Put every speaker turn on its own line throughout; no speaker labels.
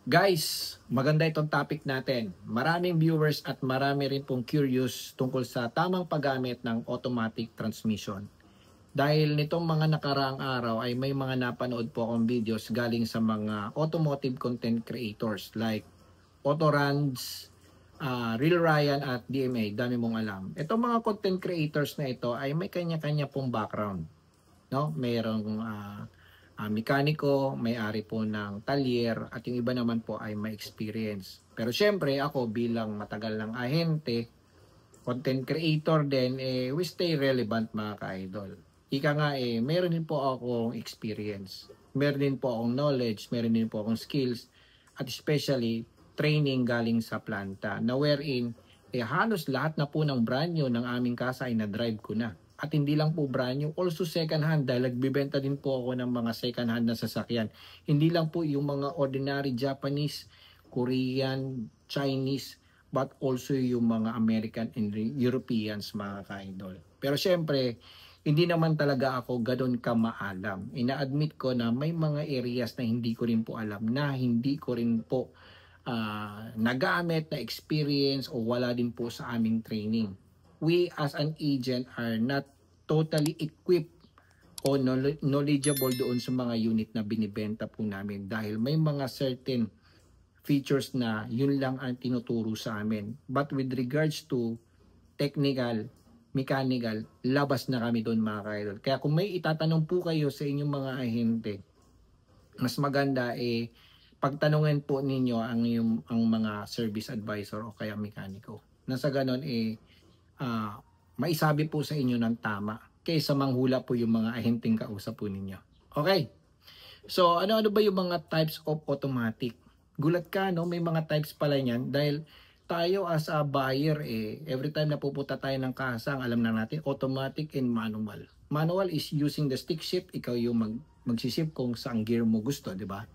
Guys, maganda itong topic natin. Maraming viewers at marami rin pong curious tungkol sa tamang paggamit ng automatic transmission. Dahil nitong mga nakaraang araw ay may mga napanood po akong videos galing sa mga automotive content creators like Autorans, Real Ryan at DMA, dami mong alam. Itong mga content creators na ito ay may kanya-kanya pong background. No? Mayroong mekaniko, may-ari po ng talyer, at yung iba naman po ay may experience. Pero syempre, ako bilang matagal ng ahente, content creator din, we stay relevant mga ka-idol. Ika nga meron din po akong experience. Meron din po akong knowledge, meron din po akong skills, at especially training galing sa planta na wherein halos lahat na po ng brand new ng aming kasa ay na-drive ko na. At hindi lang po brand new, also second hand dahil nagbibenta din po ako ng mga second hand na sasakyan. Hindi lang po yung mga ordinary Japanese, Korean, Chinese, but also yung mga American and Europeans mga ka-idol. Pero syempre, hindi naman talaga ako ganoon kamaalam. Ina-admit ko na may mga areas na hindi ko rin po alam, na hindi ko rin po nagamit na experience o wala din po sa aming training. We as an agent are not totally equipped o knowledgeable doon sa mga unit na binibenta po namin dahil may mga certain features na yun lang ang tinuturo sa amin. But with regards to technical, mechanical, labas na kami doon mga kaidol. Kaya kung may itatanong po kayo sa inyong mga ahente, mas maganda pagtanungin po ninyo ang mga service advisor o kaya mekaniko. Nasa ganon maisabi po sa inyo ng tama kaysa manghula po yung mga ahenteng kausap po ninyo. Okay. So ano-ano ba yung mga types of automatic? Gulat ka, no? May mga types pala niyan dahil tayo as a buyer every time na pupunta tayo ng kasa, alam na natin automatic and manual. Manual is using the stick shift, ikaw yung magsisip kung saan gear mo gusto, di ba?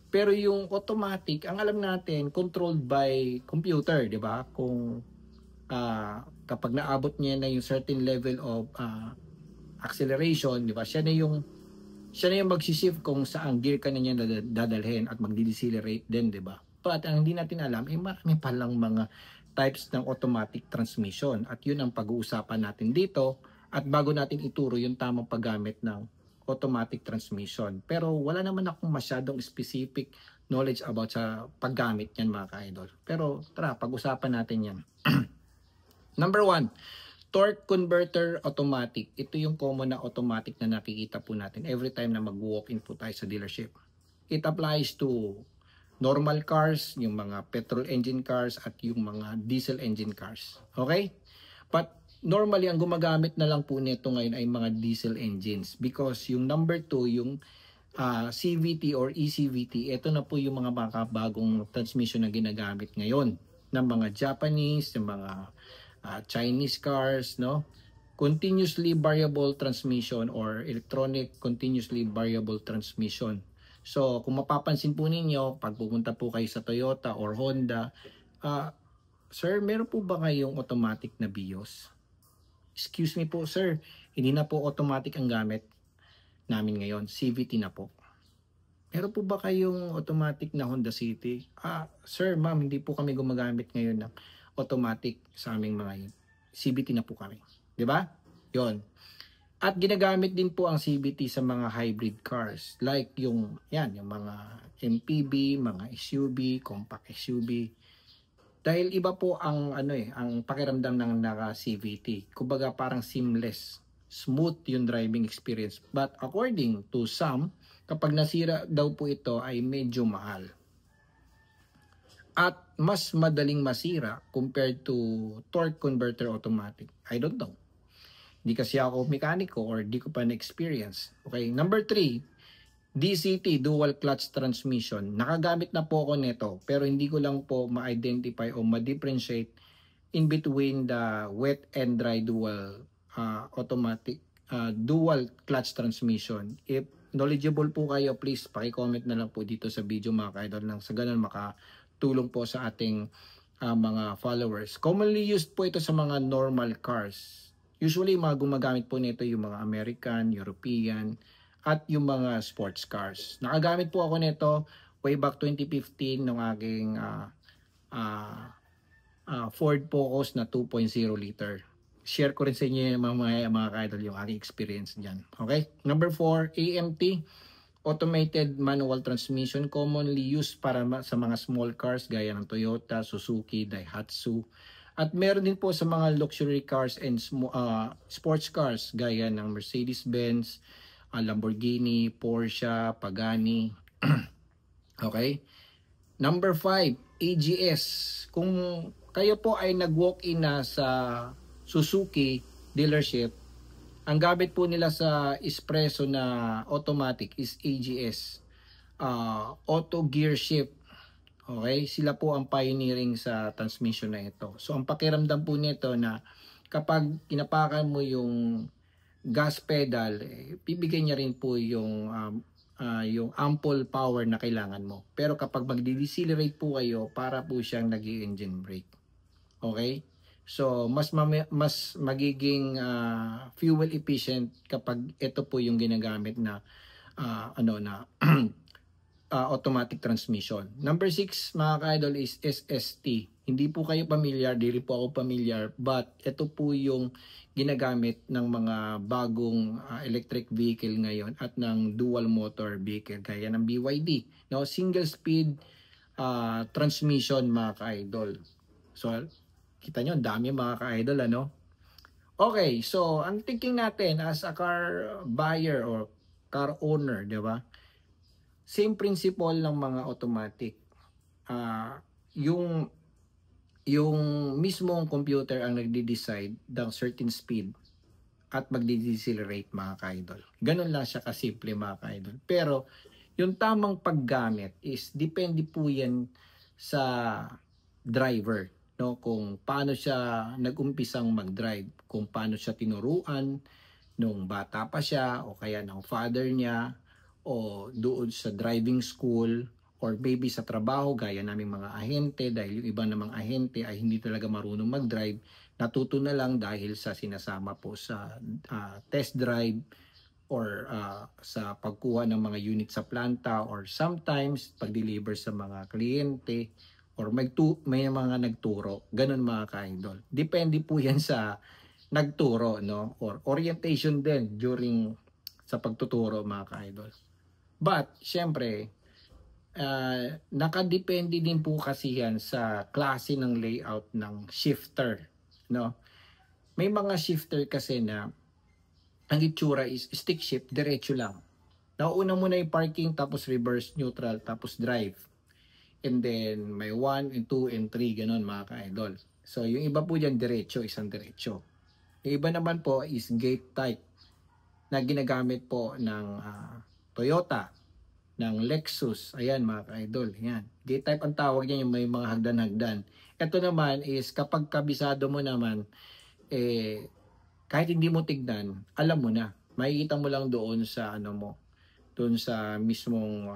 Pero yung automatic, ang alam natin, controlled by computer, di ba? Kung kapag naabot niya na yung certain level of acceleration, di ba? Siya na yung magsishift kung saan gear ka na niya dadalhin at magdi-decelerate din, di ba? But ang hindi natin alam, marami palang mga types ng automatic transmission at yun ang pag-uusapan natin dito at bago natin ituro yung tamang paggamit ng automatic transmission. Pero wala naman akong masyadong specific knowledge about sa paggamit niyan mga ka-idol. Pero tara, pag-usapan natin yan. Number 1, torque converter automatic. Ito yung common na automatic na nakikita po natin every time na mag-walk-in po tayo sa dealership. It applies to normal cars, yung mga petrol engine cars at yung mga diesel engine cars. Okay? But normally, ang gumagamit na lang po nito ngayon ay mga diesel engines because yung number 2, yung CVT or ECVT, ito na po yung mga bagong transmission na ginagamit ngayon ng mga Japanese, ng mga Chinese cars, no? Continuously variable transmission or electronic continuously variable transmission. So, kung mapapansin po ninyo, pag pupunta po kayo sa Toyota or Honda, sir, meron po ba kayong automatic na BIOS? Excuse me po sir, hindi na po automatic ang gamit namin ngayon, CVT na po. Meron po ba kayong automatic na Honda City? Sir, ma'am, hindi po kami gumagamit ngayon ng automatic sa aming mga yun. CVT na po kami. Diba? Yon. At ginagamit din po ang CVT sa mga hybrid cars. Like yung mga MPV, mga SUV, compact SUV. Dahil iba po ang ang pakiramdam ng naka-CVT. Kumbaga parang seamless, smooth yung driving experience. But according to some, kapag nasira daw po ito ay medyo mahal. At mas madaling masira compared to torque converter automatic. I don't know. Hindi kasi ako mekaniko or di ko pa na-experience. Okay, number 3, DCT, dual clutch transmission. Nakagamit na po ako nito pero hindi ko lang po ma-identify o ma-differentiate in between the wet and dry dual automatic dual clutch transmission. If knowledgeable po kayo, please paki-comment na lang po dito sa video mga ka-idol nang sa ganun makatulong po sa ating mga followers. Commonly used po ito sa mga normal cars. Usually mga gumagamit po nito yung mga American, European, at yung mga sports cars. Nakagamit po ako nito way back 2015 ng aking Ford Focus na 2.0 liter. Share ko rin sa inyo yung mga ka-idol yung aking experience dyan. Okay? Number 4, AMT, automated manual transmission, commonly used para sa mga small cars gaya ng Toyota, Suzuki, Daihatsu. At meron din po sa mga luxury cars and sports cars gaya ng Mercedes-Benz, Lamborghini, Porsche, Pagani. Okay? Number 5, AGS. Kung kayo po ay nag-walk-in na sa Suzuki dealership, ang gamit po nila sa espresso na automatic is AGS, auto gear shift. Okay, sila po ang pioneering sa transmission na ito. So ang pakiramdam po nito na kapag inapakan mo yung gas pedal, bibigyan niya rin po yung ample power na kailangan mo. Pero kapag magdi-decelerate po kayo, para po siyang nag-engine brake. Okay? So mas magiging fuel efficient kapag ito po yung ginagamit na automatic transmission. Number 6, mga ka-idol, is SST. Hindi po kayo familiar, di rin po ako familiar, but ito po yung ginagamit ng mga bagong electric vehicle ngayon at ng dual motor vehicle gaya ng BYD. No, single speed transmission, mga ka-idol. So kita nyo, dami mga ka-idol, ano? Okay, so ang thinking natin as a car buyer or car owner, di ba? Same principle ng mga automatic. Yung mismong computer ang nagde-decide ng certain speed at magde-decelerate, mga ka-idol. Ganun lang siya kasimple, mga ka-idol. Pero yung tamang paggamit is depende po yan sa driver, no? Kung paano siya nag-umpisang mag-drive, kung paano siya tinuruan nung bata pa siya o kaya ng father niya, o doon sa driving school, or maybe sa trabaho gaya naming mga ahente, dahil yung iba namang ahente ay hindi talaga marunong mag-drive, natuto na lang dahil sa sinasama po sa test drive or sa pagkuha ng mga unit sa planta, or sometimes pag-deliver sa mga kliyente, or may mga nagturo. Ganun, mga ka-idol. Depende po yan sa nagturo, no? Or orientation din during sa pagtuturo, mga ka-idol. But, syempre, nakadepende din po kasi yan sa klase ng layout ng shifter, no? May mga shifter kasi na ang itsura is stick shift, diretso lang. Nauna mo na yung parking, tapos reverse, neutral, tapos drive. And then, may 1 and 2 and 3, ganun, mga ka-idol. So, yung iba po dyan, diretso, isang diretso. Yung iba naman po is gate type na ginagamit po ng Toyota, ng Lexus. Ayan, mga ka-idol. Ayan. Gate type ang tawag niya, yung may mga hagdan-hagdan. Ito naman is kapag kabisado mo naman, kahit hindi mo tignan, alam mo na. Makikita mo lang doon sa doon sa mismong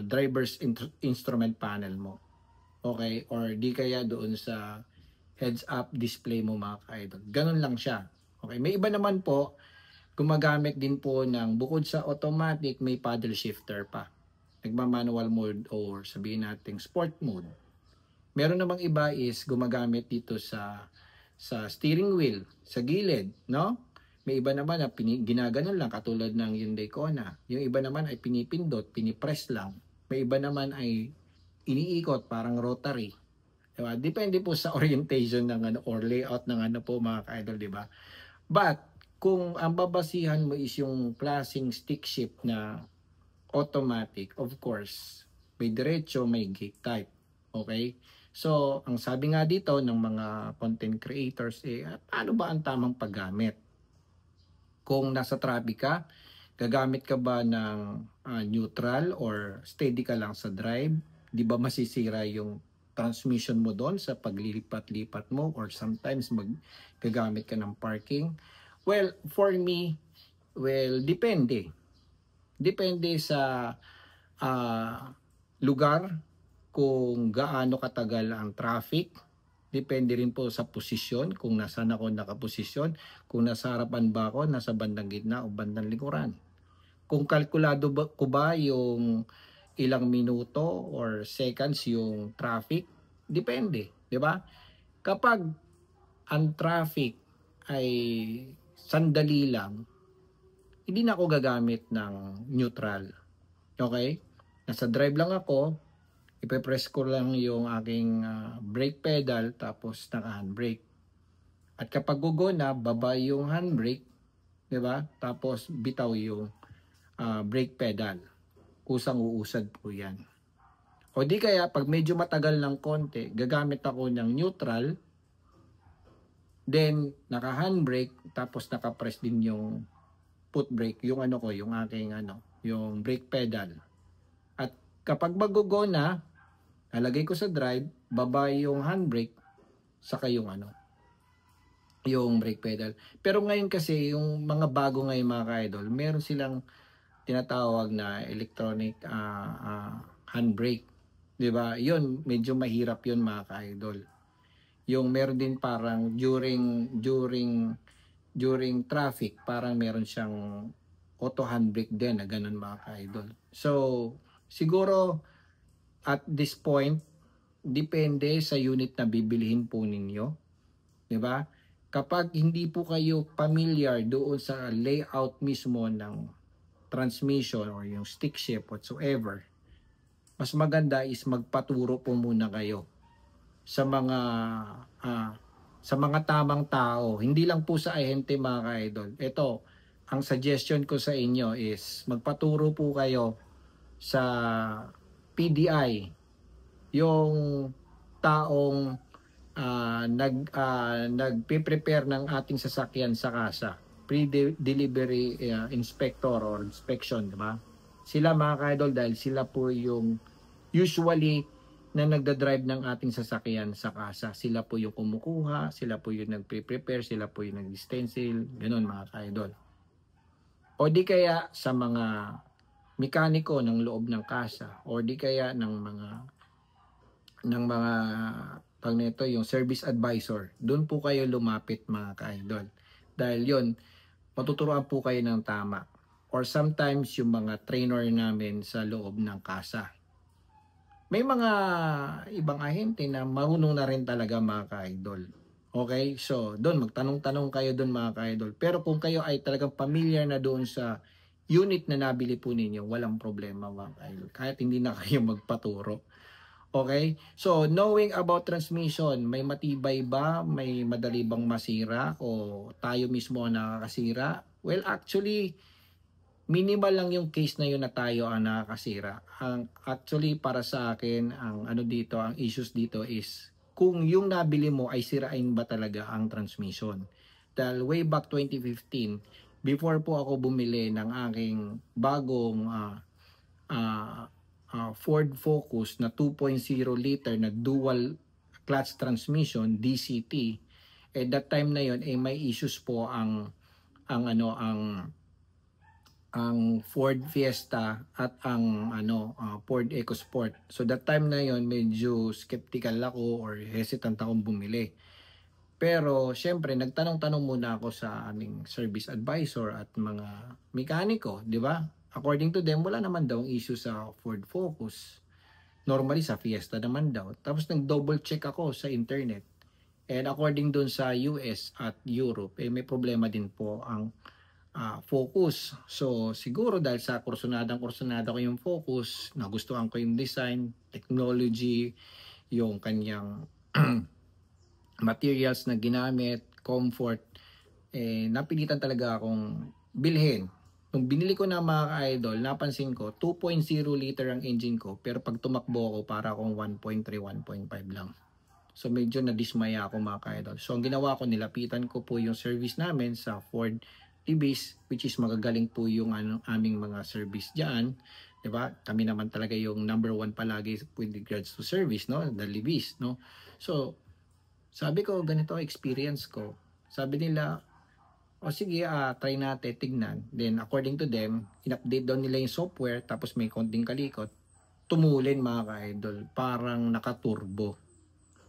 driver's instrument panel mo. Okay? Or di kaya doon sa heads-up display mo, mga ka-idol. Ganun lang siya. Okay? May iba naman po, gumagamit din po ng, bukod sa automatic, may paddle shifter pa. Nagma-manual mode or sabihin natin sport mode. Meron namang iba is gumagamit dito sa steering wheel, sa gilid, no? May iba naman na ginaganon lang, katulad ng Hyundai Kona. Yung iba naman ay pinipindot, pinipress lang. May iba naman ay iniikot, parang rotary. Diba? Depende po sa orientation ng or layout ng po, mga ka-idol, diba? But kung ang babasihan mo is yung klaseng stick shift na automatic, of course, may diretso, may gate type. Okay? So, ang sabi nga dito ng mga content creators, paano ba ang tamang paggamit? Kung nasa traffic ka, gagamit ka ba ng neutral or steady ka lang sa drive? Di ba masisira yung transmission mo doon sa paglilipat-lipat mo, or sometimes gagamit ka ng parking? Well, for me, depende. Depende sa lugar, kung gaano katagal ang traffic. Depende rin po sa posisyon, kung nasaan ako nakaposisyon, kung nasa harapan ba ako, nasa bandang gitna o bandang likuran. Kung kalkulado ko ba yung ilang minuto or seconds yung traffic. Depende, di ba? Kapag ang traffic ay sandali lang, hindi na ako gagamit ng neutral. Okay? Nasa drive lang ako, ipe-press ko lang yung aking brake pedal tapos naka-handbrake. At kapag gugo na, baba yung handbrake, 'di ba? Tapos bitaw yung brake pedal. Usang-uusad po 'yan. O di kaya pag medyo matagal ng konti, gagamit ako ng neutral, then naka-handbrake tapos naka-press din yung foot brake, yung yung aking yung brake pedal. At kapag magugo na, nalagay ko sa drive, baba yung handbrake, saka yung yung brake pedal. Pero ngayon kasi, yung mga bago ngayon mga ka-idol, meron silang tinatawag na electronic handbrake. 'Di ba? Yun, medyo mahirap yun mga ka-idol. Yung meron din parang during traffic, parang meron siyang auto handbrake din na ganun mga ka-idol. So, siguro at this point, depende sa unit na bibilihin po ninyo. 'Di ba? Kapag hindi po kayo familiar doon sa layout mismo ng transmission or yung stick shift whatsoever, mas maganda is magpaturo po muna kayo sa mga tamang tao. Hindi lang po sa ahente mga ka-idol. Ito, ang suggestion ko sa inyo is magpaturo po kayo sa PDI, yung taong nagpe-prepare ng ating sasakyan sa kasa, pre-delivery inspector or inspection, di ba? Sila mga ka-idol, dahil sila po yung usually na nagda-drive ng ating sasakyan sa kasa. Sila po yung kumukuha, sila po yung nagpe-prepare, sila po yung nag-stencil, ganun mga ka-idol. O di kaya sa mga mekaniko ng loob ng kasa, o di kaya ng mga pag nito yung service advisor, doon po kayo lumapit mga ka-idol. Dahil yon, matuturuan po kayo ng tama. Or sometimes yung mga trainer namin sa loob ng kasa. May mga ibang ahente na marunong na rin talaga mga ka-idol. Okay? So, doon magtanong-tanong kayo doon mga ka-idol. Pero kung kayo ay talagang familiar na doon sa unit na nabili po ninyo, walang problema mga ka-idol. Kahit hindi na kayo magpaturo. Okay? So, knowing about transmission, may matibay ba? May madali bang masira? O tayo mismo ang nakakasira? Well, actually, minimal lang yung case na yun na tayo ang nakakasira. Actually, para sa akin, ang issues dito is kung yung nabili mo ay sirain ba talaga ang transmission. Dahil way back 2015, before po ako bumili ng aking bagong Ford Focus na 2.0 liter na dual clutch transmission, DCT, at that time na yon may issues po ang Ford Fiesta at ang Ford EcoSport. So that time na yon medyo skeptical ako or hesitant akong bumili. Pero syempre nagtanong-tanong muna ako sa aming service advisor at mga mekaniko, di ba? According to them, wala naman daw issue sa Ford Focus. Normally sa Fiesta naman daw. Tapos nag-double check ako sa internet. And according dun sa US at Europe, may problema din po ang Focus. So siguro dahil sa kursunada ko yung Focus, nagustuhan ko yung design, technology, yung kanyang materials na ginamit, comfort, napilitan talaga akong bilhin. Nung binili ko na mga ka-idol, napansin ko 2.0 liter ang engine ko, pero pag tumakbo ako para akong 1.3, 1.5 lang. So medyo nadismaya ako mga ka-idol. So ang ginawa ko, nilapitan ko po yung service namin sa Ford Libis, which is magagaling po yung aming mga service diyan, 'di ba? Kami naman talaga yung number 1 palagi with regards to service, no? The Libis, no? So sabi ko, ganito experience ko. Sabi nila, o sige, try natin, tignan. Then according to them, in-update daw nila yung software, tapos may konting kalikot, tumulin mga ka-idol, parang nakaturbo.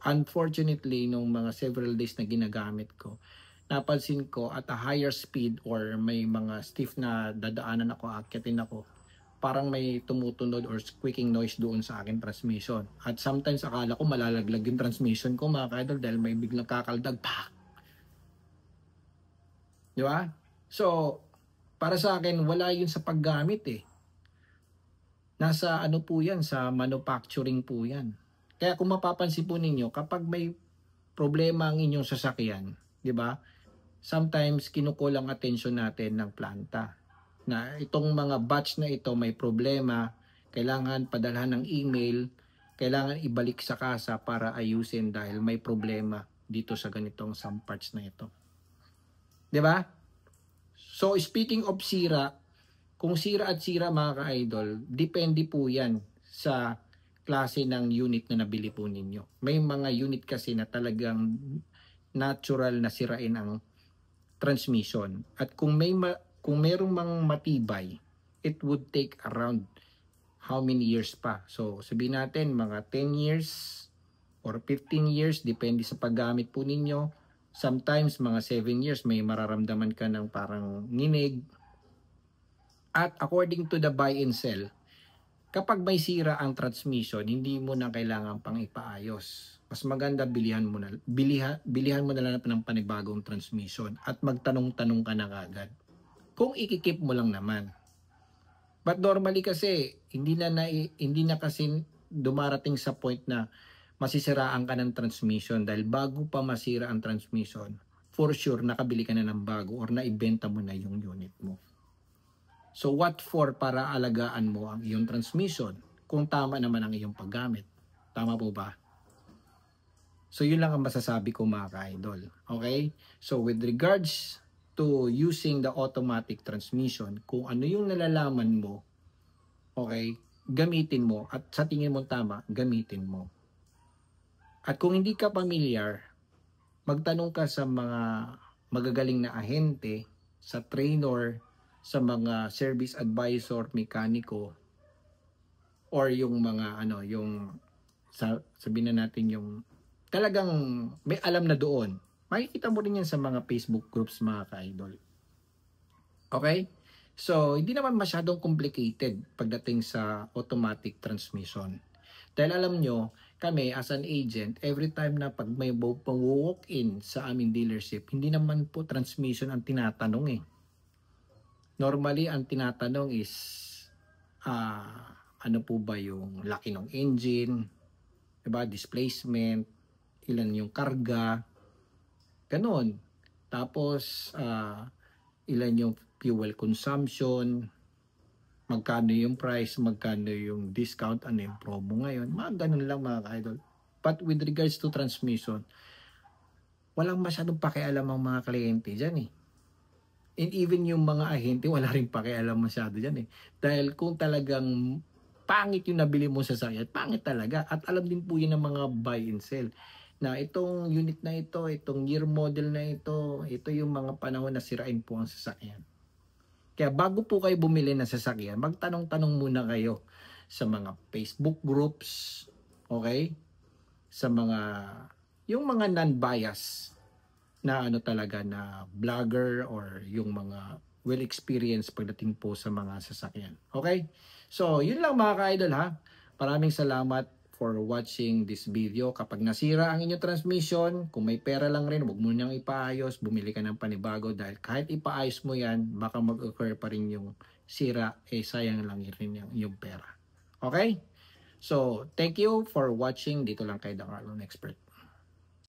Unfortunately, nung mga several days na ginagamit ko, napansin ko at a higher speed or may mga stiff na dadaanan ako, akyatin ako, parang may tumutunog or squeaking noise doon sa akin transmission. At sometimes akala ko malalaglag yung transmission ko mga ka-idol dahil may biglang kakaldag. Pak! Di ba? So, para sa akin, wala yun sa paggamit eh. Nasa ano po yan, sa manufacturing po yan. Kaya kung mapapansin po ninyo, kapag may problema ang inyong sasakyan, di ba? Sometimes kinukulang attention natin ng planta. Na itong mga batch na ito may problema, kailangan padalhan ng email, kailangan ibalik sa kasa para ayusin dahil may problema dito sa ganitong some parts na ito. Di ba? So speaking of sira, kung sira at sira mga ka-idol, depende po yan sa klase ng unit na nabili po ninyo. May mga unit kasi na talagang natural na sirain ang transmission. At kung merong mga matibay, it would take around how many years pa. So sabihin natin mga 10 years or 15 years, depende sa paggamit po ninyo. Sometimes mga 7 years may mararamdaman ka ng parang nginig. At according to the buy and sell, kapag may sira ang transmission, hindi mo na kailangan pang ipaayos. Mas maganda bilihan mo na lang ng panibagong transmission at magtanong-tanong ka na agad. Kung ikikip mo lang naman. But normally kasi hindi na kasi dumarating sa point na masisiraan ka ng transmission dahil bago pa masira ang transmission, for sure nakabili ka na ng bago or naibenta mo na yung unit mo. So what for para alagaan mo ang iyong transmission kung tama naman ang iyong paggamit? Tama po ba? So yun lang ang masasabi ko mga ka-idol. Okay? So with regards to using the automatic transmission, kung ano yung nalalaman mo, okay, gamitin mo. At sa tingin mo tama, gamitin mo. At kung hindi ka familiar, magtanong ka sa mga magagaling na ahente, sa trainer, sa mga service advisor, mekaniko, or yung mga sabihin na natin yung talagang may alam na doon. Makikita mo rin yan sa mga Facebook groups mga ka-idol. Okay? So, hindi naman masyadong complicated pagdating sa automatic transmission. Dahil alam nyo, kami as an agent, every time na pag may walk-in sa aming dealership, hindi naman po transmission ang tinatanong eh. Normally, ang tinatanong is, ano po ba yung laki ng engine, diba? Displacement, ilan yung karga, ganon. Tapos, ilan yung fuel consumption, magkano yung price, magkano yung discount, ano yung promo ngayon. Mga ganon lang mga ka-idol. But with regards to transmission, walang masyadong pakialam ang mga kliyente dyan eh. And even yung mga ahente, wala rin pakialam masyado dyan eh. Dahil kung talagang pangit yung nabili mo sa sasakyan, pangit talaga. At alam din po yun ng mga buy and sell. Na itong unit na ito, itong year model na ito yung mga panahon na sirain po ang sasakyan. Kaya bago po kayo bumili ng sasakyan, magtanong-tanong muna kayo sa mga Facebook groups, okay? Sa yung mga non-bias na talaga na vlogger or yung mga well-experienced pagdating po sa mga sasakyan. Okay? So, yun lang mga ka-idol ha. Maraming salamat for watching this video. Kapag nasira ang inyong transmission, kung may pera lang rin, huwag mo nang ipaayos, bumili ka ng panibago dahil kahit ipaayos mo yan, baka mag-occur pa rin yung sira, sayang lang rin yung pera. Okay? So, thank you for watching. Dito lang kay The Car Loan Expert.